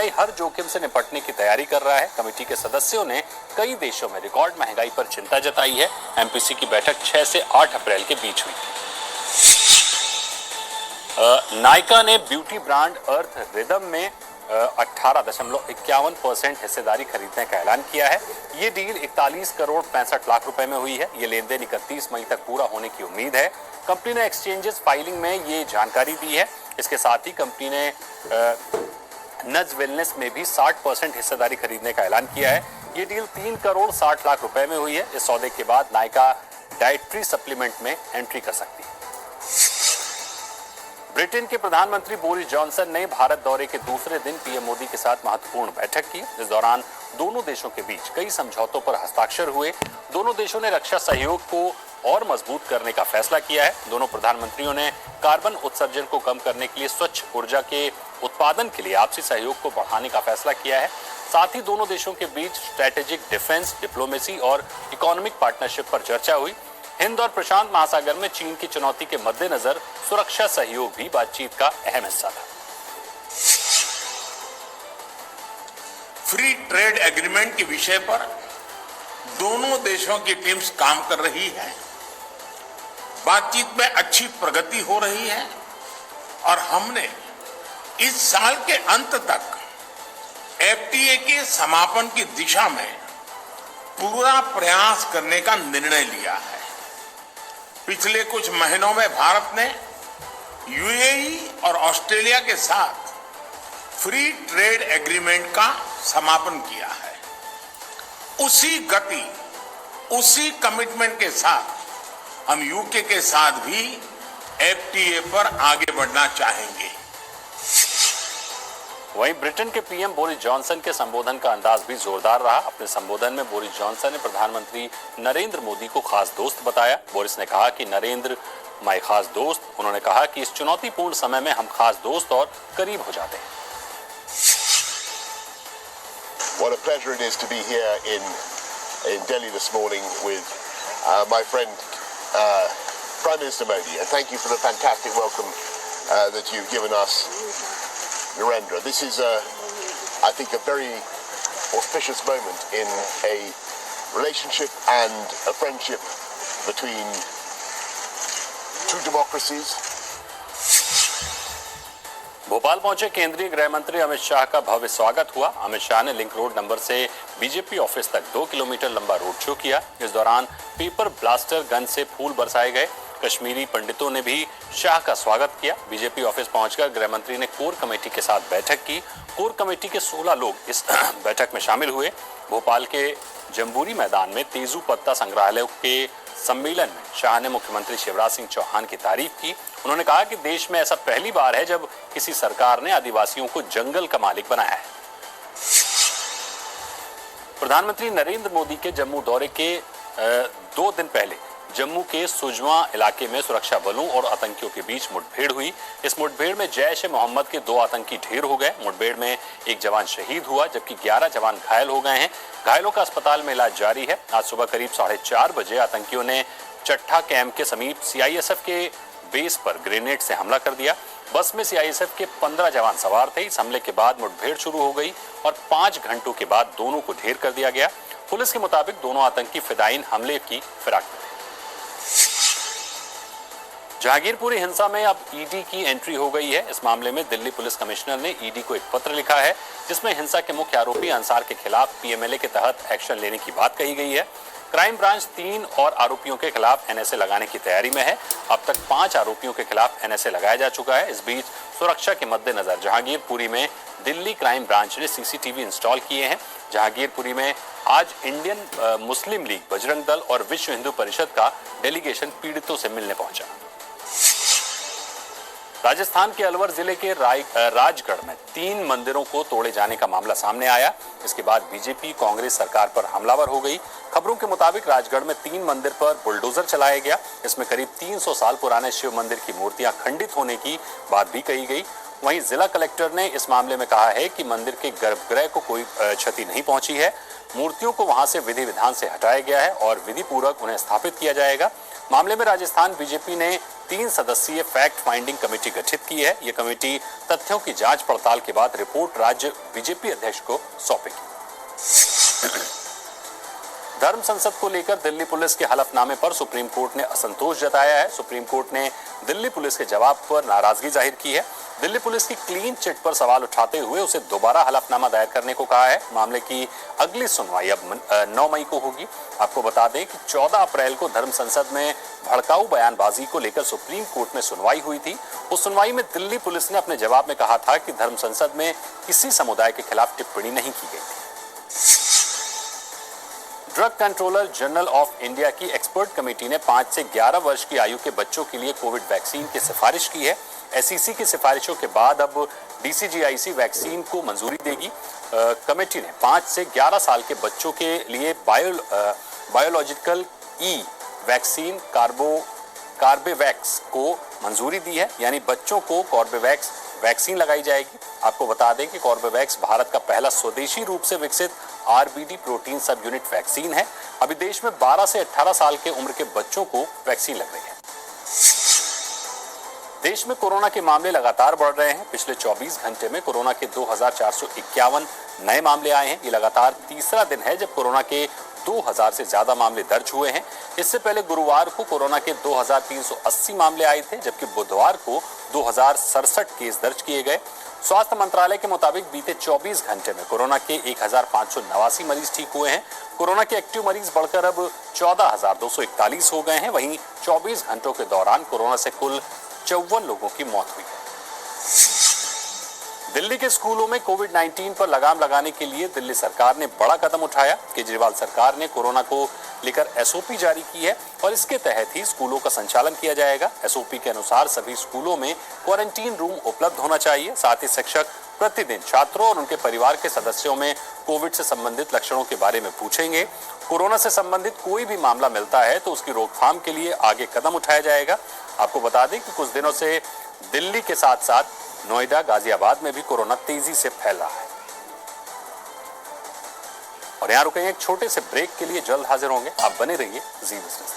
RBI हर जोखिम से निपटने की तैयारी कर रहा है। कमेटी के सदस्यों ने कई देशों में रिकॉर्ड महंगाई पर चिंता जताई है। एमपीसी की बैठक 6 से 8 अप्रैल के बीच हुई। नायका ने ब्यूटी ब्रांड अर्थ रिदम में 18.51% हिस्सेदारी खरीदने का ऐलान किया है। ये डील 41 करोड़ 65 लाख रुपए में हुई है। ये लेन देन 31 मई तक पूरा होने की उम्मीद है। कंपनी ने एक्सचेंजेस फाइलिंग में ये जानकारी दी है। इसके साथ ही कंपनी ने नज वेलनेस में भी 60% हिस्सेदारी खरीदने का ऐलान किया है। ये डील 3 करोड़ 60 लाख रुपए में हुई है। इस सौदे के बाद नायका डाइटरी सप्लीमेंट में एंट्री कर सकती है। ब्रिटेन के प्रधानमंत्री बोरिस जॉनसन ने भारत दौरे के दूसरे दिन पीएम मोदी के साथ महत्वपूर्ण बैठक की। इस दौरान दोनों देशों के बीच कई समझौतों पर हस्ताक्षर हुए। दोनों देशों ने रक्षा सहयोग को और मजबूत करने का फैसला किया है। दोनों प्रधानमंत्रियों ने कार्बन उत्सर्जन को कम करने के लिए स्वच्छ ऊर्जा के उत्पादन के लिए आपसी सहयोग को बढ़ाने का फैसला किया है। साथ ही दोनों देशों के बीच स्ट्रेटेजिक डिफेंस, डिप्लोमेसी और इकोनॉमिक पार्टनरशिप पर चर्चा हुई। हिंद और प्रशांत महासागर में चीन की चुनौती के मद्देनजर सुरक्षा सहयोग भी बातचीत का अहम हिस्सा था। फ्री ट्रेड एग्रीमेंट के विषय पर दोनों देशों की टीम्स काम कर रही है। बातचीत में अच्छी प्रगति हो रही है और हमने इस साल के अंत तक एफटीए के समापन की दिशा में पूरा प्रयास करने का निर्णय लिया है। पिछले कुछ महीनों में भारत ने यूएई और ऑस्ट्रेलिया के साथ फ्री ट्रेड एग्रीमेंट का समापन किया है। उसी गति, उसी कमिटमेंट के साथ हम यूके के साथ भी एफटीए पर आगे बढ़ना चाहेंगे। वहीं ब्रिटेन के पीएम बोरिस जॉनसन के संबोधन का अंदाज भी जोरदार रहा। अपने संबोधन में बोरिस जॉनसन ने प्रधानमंत्री नरेंद्र मोदी को खास दोस्त बताया। बोरिस ने कहा कि नरेंद्र माय खास दोस्त। उन्होंने कहा कि इस चुनौतीपूर्ण समय में हम खास दोस्त और करीब हो जाते हैं। What a pleasure it is to be here in Delhi this morning with my friend Prime Minister Modi, and thank you for the fantastic welcome that you've given us, Narendra. This is, I think, a very auspicious moment in a relationship and a friendship between two democracies. Bhopal पहुंचे केंद्रीय गृह मंत्री अमित शाह का भव्य स्वागत हुआ। अमित शाह ने link road number से BJP office तक 2 किलोमीटर लंबा रोड शो किया। इस दौरान पेपर ब्लास्टर गन से फूल बरसाए गए। कश्मीरी पंडितों ने भी शाह का स्वागत किया। बीजेपी ऑफिस पहुंचकर गृह मंत्री ने कोर कमेटी के साथ बैठक की। कोर कमेटी के 16 लोग इस बैठक में शामिल हुए। भोपाल के जम्बूरी मैदान में तेजू पत्ता संग्रहालय के सम्मेलन में शाह ने मुख्यमंत्री शिवराज सिंह चौहान की तारीफ की। उन्होंने कहा कि देश में ऐसा पहली बार है जब किसी सरकार ने आदिवासियों को जंगल का मालिक बनाया है। प्रधानमंत्री नरेंद्र मोदी के जम्मू दौरे के 2 दिन पहले जम्मू के सुजमा इलाके में सुरक्षा बलों और आतंकियों के बीच मुठभेड़ हुई। इस मुठभेड़ में जैश-ए-मोहम्मद के 2 आतंकी ढेर हो गए। मुठभेड़ में एक जवान शहीद हुआ जबकि 11 जवान घायल हो गए हैं। घायलों का अस्पताल में इलाज जारी है। आज सुबह करीब 4:30 बजे आतंकियों ने चट्ठा कैंप के समीप सीआईएसएफ के बेस पर ग्रेनेड से हमला कर दिया। बस में सीआईएसएफ के 15 जवान सवार थे। इस हमले के बाद मुठभेड़ शुरू हो गई और 5 घंटों के बाद दोनों को ढेर कर दिया गया। पुलिस के मुताबिक दोनों आतंकी फिदायीन हमले की फिराक में थे। जहांगीरपुरी हिंसा में अब ईडी की एंट्री हो गई है। इस मामले में दिल्ली पुलिस कमिश्नर ने ईडी को एक पत्र लिखा है जिसमें हिंसा के मुख्य आरोपी अंसार के खिलाफ पीएमएलए के तहत एक्शन लेने की बात कही गई है। क्राइम ब्रांच 3 और आरोपियों के खिलाफ एनएसए लगाने की तैयारी में है। अब तक 5 आरोपियों के खिलाफ एनएसए लगाया जा चुका है। इस बीच सुरक्षा के मद्देनजर जहांगीरपुरी में दिल्ली क्राइम ब्रांच ने सीसीटीवी इंस्टॉल किए हैं। जहांगीरपुरी में आज Indian Muslim league, Bajrang Dal और विश्व हिंदू परिषद का डेलीगेशन पीड़ितों से मिलने पहुंचा। राजस्थान के अलवर जिले के राजगढ़ में 3 मंदिरों को तोड़े जाने का मामला सामने आया। इसके बाद बीजेपी कांग्रेस सरकार पर हमलावर हो गई। खबरों के मुताबिक राजगढ़ में 3 मंदिर पर बुलडोजर चलाया गया। इसमें करीब 300 साल पुराने शिव मंदिर की मूर्तियां खंडित होने की बात भी कही गई। वहीं जिला कलेक्टर ने इस मामले में कहा है कि मंदिर के गर्भगृह को कोई क्षति नहीं पहुंची है। मूर्तियों को वहां से विधि विधान से हटाया गया है और विधि पूर्वक उन्हें स्थापित किया जाएगा। मामले में राजस्थान बीजेपी ने 3 सदस्यीय फैक्ट फाइंडिंग कमेटी गठित की है। यह कमेटी तथ्यों की जांच पड़ताल के बाद रिपोर्ट राज्य बीजेपी अध्यक्ष को सौंपेगी। धर्म संसद को लेकर दिल्ली पुलिस के हलफनामे पर सुप्रीम कोर्ट ने असंतोष जताया है। सुप्रीम कोर्ट ने दिल्ली पुलिस के जवाब पर नाराजगी जाहिर की है। दिल्ली पुलिस की क्लीन चिट पर सवाल उठाते हुए उसे दोबारा हलफनामा दायर करने को कहा है। मामले की अगली सुनवाई अब 9 मई को होगी। आपको बता दें कि 14 अप्रैल को धर्म संसद में भड़काऊ बयानबाजी को लेकर सुप्रीम कोर्ट में सुनवाई हुई थी। उस सुनवाई में दिल्ली पुलिस ने अपने जवाब में कहा था कि धर्म संसद में किसी समुदाय के खिलाफ टिप्पणी नहीं की गई थी। Drug controller general of India की एक्सपर्ट कमेटी ने 5 से 11 वर्ष की आयु के बच्चों के लिए कोविड वैक्सीन की सिफारिश की है। एसईसी की सिफारिशों के बाद अब डीसीजीआईसी वैक्सीन को मंजूरी देगी। कमेटी ने 5 से 11 साल के बच्चों के लिए बायोलॉजिकल ई वैक्सीन कार्बेवैक्स को मंजूरी दी है, यानी बच्चों को कॉर्बेवैक्स वैक्सीन लगाई जाएगी। आपको बता दें कि कॉर्बेवैक्स भारत का पहला स्वदेशी रूप से विकसित आरबीडी प्रोटीन सब यूनिट वैक्सीन है। अभी देश में 12 से 18 साल के उम्र के बच्चों को वैक्सीन लग रही है। देश में कोरोना के मामले लगातार बढ़ रहे हैं। पिछले 24 घंटे में कोरोना के 2451 नए मामले आए हैं। ये लगातार तीसरा दिन है जब कोरोना के 2000 से ज्यादा मामले दर्ज हुए हैं। इससे पहले गुरुवार को कोरोना के 2380 मामले आए थे, जबकि बुधवार को 2067 केस दर्ज किए गए। स्वास्थ्य मंत्रालय के मुताबिक बीते 24 घंटे में कोरोना के 1589 मरीज ठीक हुए हैं। कोरोना के एक्टिव मरीज बढ़कर अब 14,241 हो गए हैं। वहीं 24 घंटों के दौरान कोरोना से कुल 54 लोगों की मौत हुई है। दिल्ली के स्कूलों में कोविड-19 पर लगाम लगाने के लिए दिल्ली सरकार ने बड़ा कदम उठाया। केजरीवाल सरकार ने कोरोना को लेकर एसओपी जारी की है और इसके तहत ही स्कूलों का संचालन किया जाएगा। एसओपी के अनुसार सभी स्कूलों में क्वारंटीन रूम उपलब्ध होना चाहिए। साथ ही शिक्षक प्रतिदिन छात्रों और उनके परिवार के सदस्यों में कोविड से संबंधित लक्षणों के बारे में पूछेंगे। कोरोना से संबंधित कोई भी मामला मिलता है तो उसकी रोकथाम के लिए आगे कदम उठाया जाएगा। आपको बता दें कि कुछ दिनों से दिल्ली के साथ साथ नोएडा, गाजियाबाद में भी कोरोना तेजी से फैल रहा है। और यहाँ रुकेंगे एक छोटे से ब्रेक के लिए, जल्द हाजिर होंगे। आप बने रहिए जी बिजनेस।